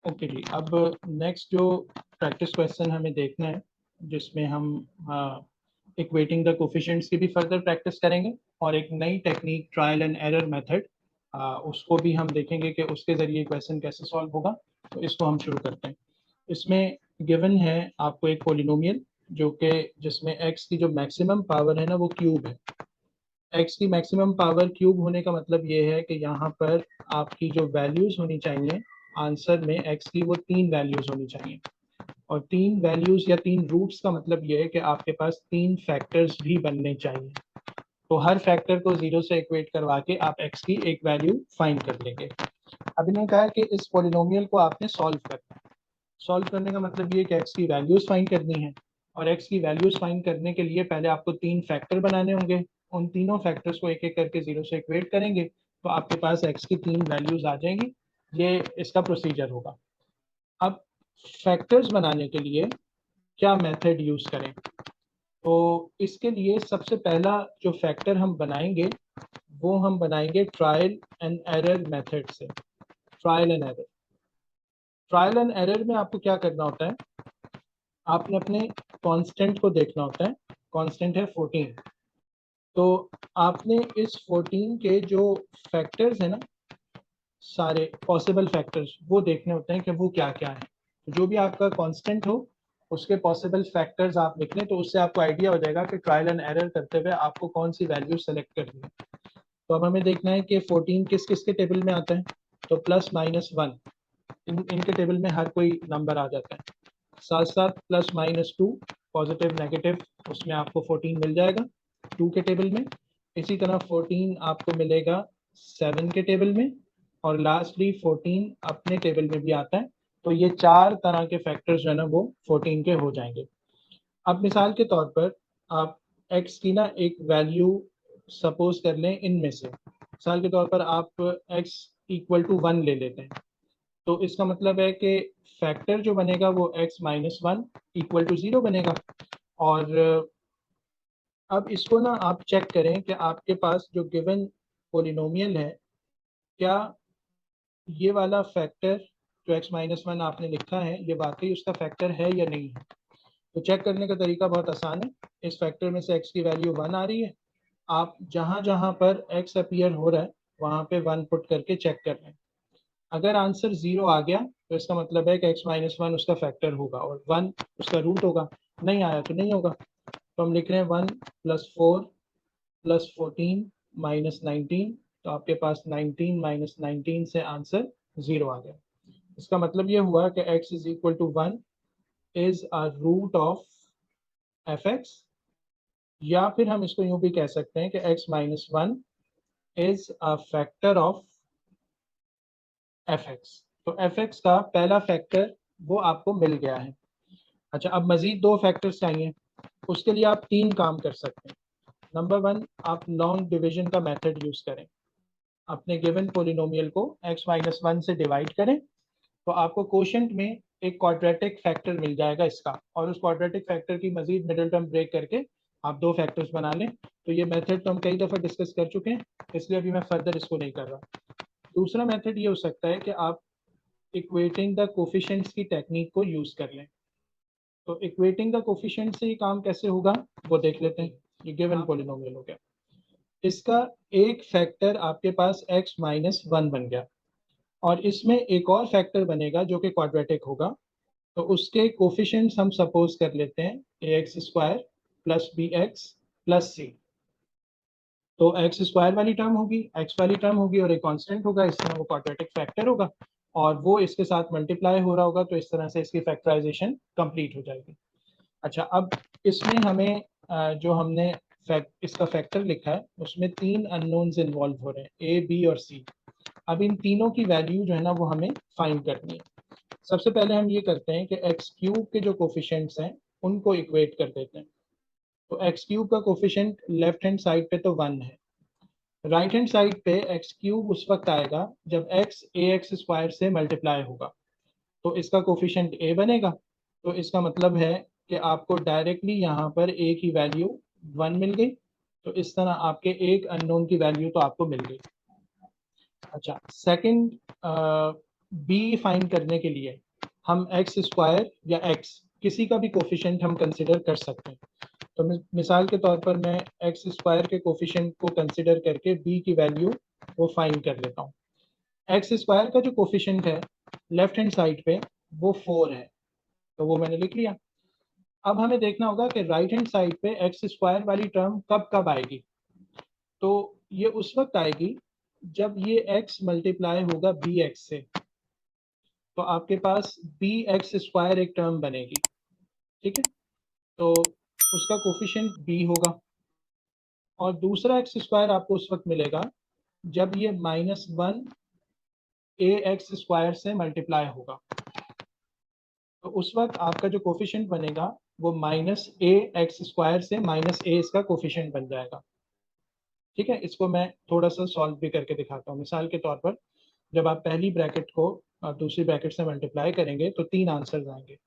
Okay जी, अब next जो practice question हमें देखना है, जिसमें हम इक्वेटिंग द कोफिशिएंट्स की भी फर्दर प्रैक्टिस करेंगे और एक नई technique trial and error method उसको भी हम देखेंगे कि उसके ज़रिए क्वेश्चन कैसे सॉल्व होगा। तो इसको हम शुरू करते हैं। इसमें गिवन है आपको एक पोलिनोमियल जो कि जिसमें x की जो मैक्सिमम पावर है ना वो क्यूब है। x की मैक्सिमम पावर क्यूब होने का मतलब ये है कि यहाँ पर आपकी जो वैल्यूज होनी चाहिए आंसर में x की वो 3 वैल्यूज होनी चाहिए, और 3 वैल्यूज या 3 रूट्स का मतलब ये है कि आपके पास 3 फैक्टर्स भी बनने चाहिए। तो हर फैक्टर को 0 से इक्वेट करवा के आप x की एक वैल्यू फाइंड कर लेंगे। अब इन्होंने कहा कि इस पोलिनोमियल को आपने सॉल्व करना है। सॉल्व करने का मतलब ये कि x की वैल्यूज फाइंड करनी है, और x की वैल्यूज फाइंड करने के लिए पहले आपको 3 फैक्टर बनाने होंगे। उन तीनों फैक्टर्स को एक एक करके 0 से इक्वेट करेंगे तो आपके पास x की 3 वैल्यूज आ जाएंगी। ये इसका प्रोसीजर होगा। अब फैक्टर्स बनाने के लिए क्या मेथड यूज करें, तो इसके लिए सबसे पहला जो फैक्टर हम बनाएंगे वो हम बनाएंगे ट्रायल एंड एरर मेथड से। Trial and error, trial and error में आपको क्या करना होता है, आपने अपने कांस्टेंट को देखना होता है। कांस्टेंट है 14, तो आपने इस 14 के जो फैक्टर्स है ना, सारे पॉसिबल फैक्टर्स वो देखने होते हैं कि वो क्या क्या है। जो भी आपका कांस्टेंट हो उसके पॉसिबल फैक्टर्स आप लिख लें, तो उससे आपको आइडिया हो जाएगा कि ट्रायल एंड एरर करते हुए आपको कौन सी वैल्यू सेलेक्ट करनी है। तो अब हमें देखना है कि 14 किस किस के टेबल में आता है, तो प्लस माइनस वन इनके टेबल में हर कोई नंबर आ जाता है। साथ साथ plus minus two, positive negative, उसमें आपको 14 मिल जाएगा 2 के टेबल में। इसी तरह 14 आपको मिलेगा 7 के टेबल में, और लास्टली 14 अपने टेबल में भी आता है। तो ये 4 तरह के फैक्टर्स जो है ना वो 14 के हो जाएंगे। अब मिसाल के तौर पर आप x की ना एक वैल्यू सपोज कर लें इनमें से। मिसाल के तौर पर आप x इक्वल टू 1 ले लेते हैं, तो इसका मतलब है कि फैक्टर जो बनेगा वो x minus one equal to 0 बनेगा। और अब इसको ना आप चेक करें कि आपके पास जो गिवन पोलिनोमियल है, क्या ये वाला फैक्टर जो x माइनस वन आपने लिखा है ये वाकई उसका फैक्टर है या नहीं है। तो चेक करने का तरीका बहुत आसान है। इस फैक्टर में से x की वैल्यू 1 आ रही है, आप जहां जहां पर x अपीयर हो रहा है वहां पे 1 पुट करके चेक कर लें। अगर आंसर 0 आ गया तो इसका मतलब है कि x माइनस वन उसका फैक्टर होगा और 1 उसका रूट होगा। नहीं आया तो नहीं होगा। तो हम लिख रहे हैं 1 प्लस 4 प्लस 14 माइनस 19, तो आपके पास 19 माइनस 19 से आंसर 0 आ गया। इसका मतलब ये हुआ कि x is equal to 1 is a root of f x, या फिर हम इसको यूं भी कह सकते हैं कि x minus one is a factor of f x. तो एफ एक्स का पहला फैक्टर वो आपको मिल गया है। अच्छा, अब मजीद 2 फैक्टर्स चाहिए। उसके लिए आप 3 काम कर सकते हैं। नंबर 1, आप लॉन्ग डिवीजन का मेथड यूज करें। अपने गिवन पोलिनोमियल को x माइनस वन से डिवाइड करें, तो आपको कोशेंट में एक क्वाड्रेटिक फैक्टर मिल जाएगा इसका, और उस क्वाड्रेटिक फैक्टर की मजीद मिडिल टर्म ब्रेक करके आप 2 फैक्टर्स बना लें। तो ये मेथड तो हम कई दफ़ा डिस्कस कर चुके हैं, इसलिए अभी मैं फर्दर इसको नहीं कर रहा। दूसरा मेथड ये हो सकता है कि आप इक्वेटिंग द कोफिशिएंट्स की टेक्निक को यूज कर लें। तो इक्वेटिंग द कोफिशिएंट से ये काम कैसे होगा वो देख लेते हैं। ये गिवन पॉलिनोमियल हो गया, इसका एक फैक्टर आपके पास x माइनस वन बन गया, और इसमें एक और फैक्टर बनेगा जो कि क्वाड्रेटिक होगा। तो उसके कोफिशिएंट्स हम सपोज कर लेते हैं A X square plus B X plus C. तो एक्स स्क्वायर वाली टर्म होगी, एक्स वाली टर्म होगी, और एक कांस्टेंट होगा, इस तरह वो क्वाड्रेटिक फैक्टर होगा, और वो इसके साथ मल्टीप्लाई हो रहा होगा। तो इस तरह से इसकी फैक्टराइजेशन कंप्लीट हो जाएगी। अच्छा, अब इसमें हमें जो हमने इसका फैक्टर लिखा है उसमें 3 अननोन्स इन्वॉल्व हो रहे हैं, ए बी और सी। अब इन तीनों की वैल्यू जो है ना वो हमें फाइंड करनी है। सबसे पहले हम ये करते हैं कि एक्स क्यूब के जो कोफिशिएंट्स हैं उनको इक्वेट कर देते हैं। तो एक्स क्यूब का कोफिशिएंट लेफ्ट हैंड साइड पे तो 1 है, राइट हैंड साइड पे एक्स क्यूब उस वक्त आएगा जब एक्स ए एक्स स्क्वायर से मल्टीप्लाई होगा, तो इसका कोफिशिएंट ए बनेगा। तो इसका मतलब है कि आपको डायरेक्टली यहाँ पर ए की वैल्यू 1 मिल गई, तो इस तरह आपके एक अननोन की वैल्यू तो आपको मिल गई। अच्छा, सेकंड बी फाइंड करने के लिए हम एक्स स्क्वायर या एक्स किसी का भी कोफिशिएंट हम कंसिडर कर सकते हैं। तो मिसाल के तौर पर मैं एक्स स्क्वायर के कोफिशिएंट को कंसिडर करके बी की वैल्यू वो फाइंड कर लेता हूँ। एक्स स्क्वायर का जो कोफिशिएंट है लेफ्ट हैंड साइड पे वो 4 है, तो वो मैंने लिख लिया। अब हमें देखना होगा कि राइट हैंड साइड पे एक्स स्क्वायर वाली टर्म कब कब आएगी। तो ये उस वक्त आएगी जब ये x मल्टीप्लाई होगा बी एक्स से, तो आपके पास बी एक्स स्क्वायर एक टर्म बनेगी, ठीक है। तो उसका कोफिशिएंट b होगा, और दूसरा एक्स स्क्वायर आपको उस वक्त मिलेगा जब ये -1 ए एक्स स्क्वायर से मल्टीप्लाई होगा। तो उस वक्त आपका जो कोफिशिएंट बनेगा वो -a एक्स स्क्वायर से -a इसका कोफिशिएंट बन जाएगा, ठीक है। इसको मैं थोड़ा सा सॉल्व भी करके दिखाता हूँ। मिसाल के तौर पर जब आप पहली ब्रैकेट को दूसरी ब्रैकेट से मल्टीप्लाई करेंगे तो 3 आंसर्स आएंगे।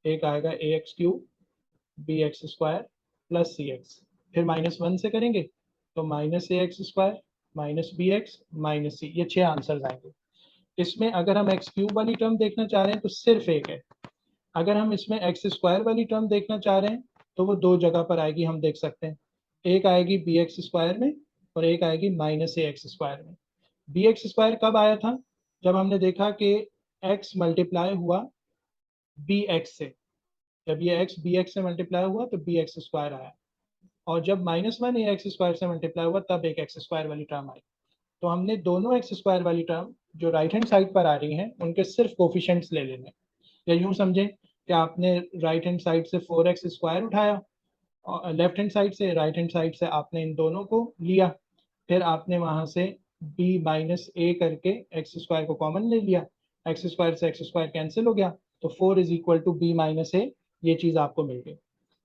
एक आएगा A X cube B X square plus C X, फिर -1 से करेंगे तो -a X square minus B X minus C, ये 6 आंसर्स आएंगे। इसमें अगर हम एक्स क्यूब वाली टर्म देखना चाह रहे हैं तो सिर्फ एक है। अगर हम इसमें एक्स स्क्वायर वाली टर्म देखना चाह रहे हैं तो वो 2 जगह पर आएगी, हम देख सकते हैं। एक आएगी बी एक्स स्क्वायर में और एक आएगी -a एक्स स्क्वायर में। बी एक्स स्क्वायर कब आया था? जब हमने देखा कि x मल्टीप्लाई हुआ बी एक्स से, जब ये x बी एक्स से मल्टीप्लाई हुआ तो बी एक्स स्क्वायर आया, और जब -1 ए एक्स स्क्वायर से मल्टीप्लाई हुआ तब एक एक्स स्क्वायर वाली टर्म आई। तो हमने दोनों एक्स स्क्वायर वाली टर्म जो राइट हैंड साइड पर आ रही हैं उनके सिर्फ कोफिशिएंट्स ले लेने, या यूं समझें कि आपने राइट हैंड साइड से 4x स्क्वायर उठाया और लेफ्ट हैंड साइड से, राइट हैंड साइड से आपने इन दोनों को लिया, फिर आपने वहां से b माइनस ए करके एक्स स्क्वायर को कॉमन ले लिया, एक्स स्क्वायर से एक्स स्क्वायर कैंसिल हो गया, तो 4 is equal to B minus A, ये चीज़ आपको मिल गई।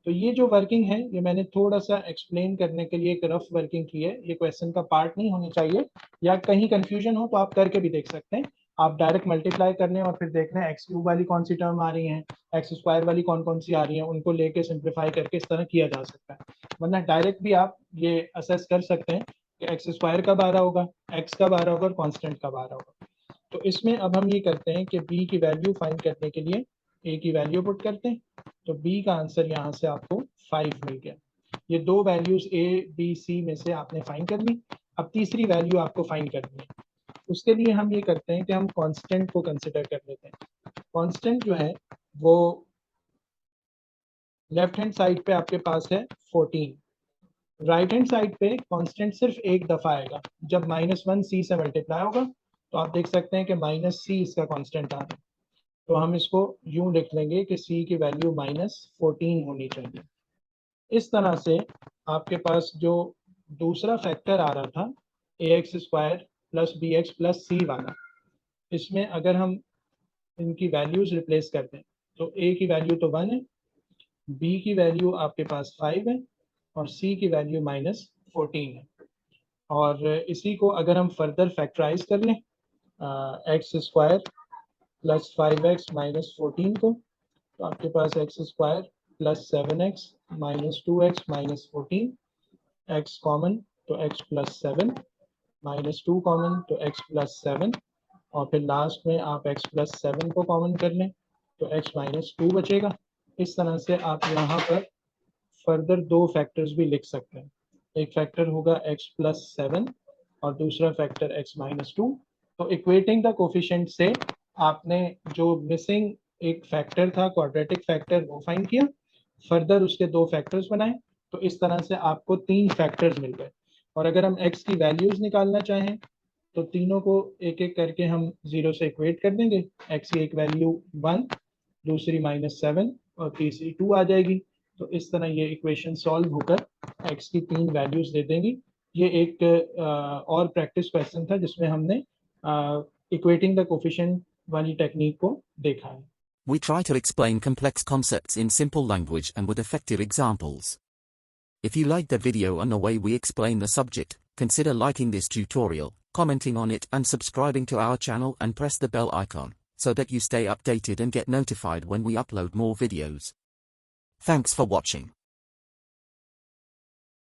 तो ये जो वर्किंग है ये मैंने थोड़ा सा एक्सप्लेन करने के लिए एक रफ वर्किंग की है, ये क्वेश्चन का पार्ट नहीं होनी चाहिए, या कहीं कंफ्यूजन हो तो आप करके भी देख सकते हैं। आप डायरेक्ट मल्टीप्लाई करने और फिर देख रहे हैं एक्स क्यूब वाली कौन सी टर्म आ रही है, एक्स स्क्वायर वाली कौन कौन सी आ रही है, उनको लेके सिंप्लीफाई करके इस तरह किया जा सकता है। वरना डायरेक्ट भी आप ये असेस कर सकते हैं कि एक्स स्क्वायर कब आ रहा होगा, एक्स कब आ रहा होगा और कॉन्स्टेंट कब आ रहा होगा। तो इसमें अब हम ये करते हैं कि b की वैल्यू फाइंड करने के लिए a की वैल्यू पुट करते हैं, तो b का आंसर यहाँ से आपको 5 मिल गया। ये दो वैल्यूज a b c में से आपने फाइंड कर ली। अब तीसरी वैल्यू आपको फाइंड करनी है, उसके लिए हम ये करते हैं कि हम कांस्टेंट को कंसिडर कर लेते हैं। कांस्टेंट जो है वो लेफ्ट हैंड साइड पे आपके पास है 14, राइट हैंड साइड पे कांस्टेंट सिर्फ एक दफा आएगा जब -1 c से मल्टीप्लाई होगा, तो आप देख सकते हैं कि -c इसका कांस्टेंट आ रहा है। तो हम इसको यूं लिख लेंगे कि c की वैल्यू -14 होनी चाहिए। इस तरह से आपके पास जो दूसरा फैक्टर आ रहा था A X square plus B X plus C वाला, इसमें अगर हम इनकी वैल्यूज रिप्लेस करते हैं तो a की वैल्यू तो 1 है, b की वैल्यू आपके पास 5 है और c की वैल्यू -14 है। और इसी को अगर हम फर्दर फैक्टराइज कर लें x square plus 5x minus 14 को, तो आपके पास X square plus 7x minus 2x minus 14, x common तो x प्लस 7 माइनस 2 कॉमन तो x प्लस 7, और फिर लास्ट में आप x प्लस 7 को कॉमन कर लें तो x माइनस 2 बचेगा। इस तरह से आप यहाँ पर फर्दर दो फैक्टर्स भी लिख सकते हैं, एक फैक्टर होगा x प्लस 7 और दूसरा फैक्टर x माइनस 2। तो इक्वेटिंग द कोफिशिएंट से आपने जो मिसिंग एक फैक्टर था क्वाड्रेटिक फैक्टर वो फाइंड किया, फर्दर उसके दो फैक्टर्स बनाए, तो इस तरह से आपको 3 फैक्टर्स मिल गए। और अगर हम x की वैल्यूज निकालना चाहें तो तीनों को एक एक करके हम 0 से इक्वेट कर देंगे। x की एक वैल्यू 1, दूसरी -7 और तीसरी 2 आ जाएगी। तो इस तरह ये इक्वेशन सॉल्व होकर x की 3 वैल्यूज दे देंगी। ये एक और प्रैक्टिस क्वेश्चन था जिसमें हमने इक्वेटिंग द कोफिशिएंट वाली टेक्निक को देखा है। We try to explain complex concepts in simple language and with effective examples. If you liked the video and the way we explain the subject, consider liking this tutorial, commenting on it and subscribing to our channel and press the bell icon, so that you stay updated and get notified when we upload more videos. Thanks for watching.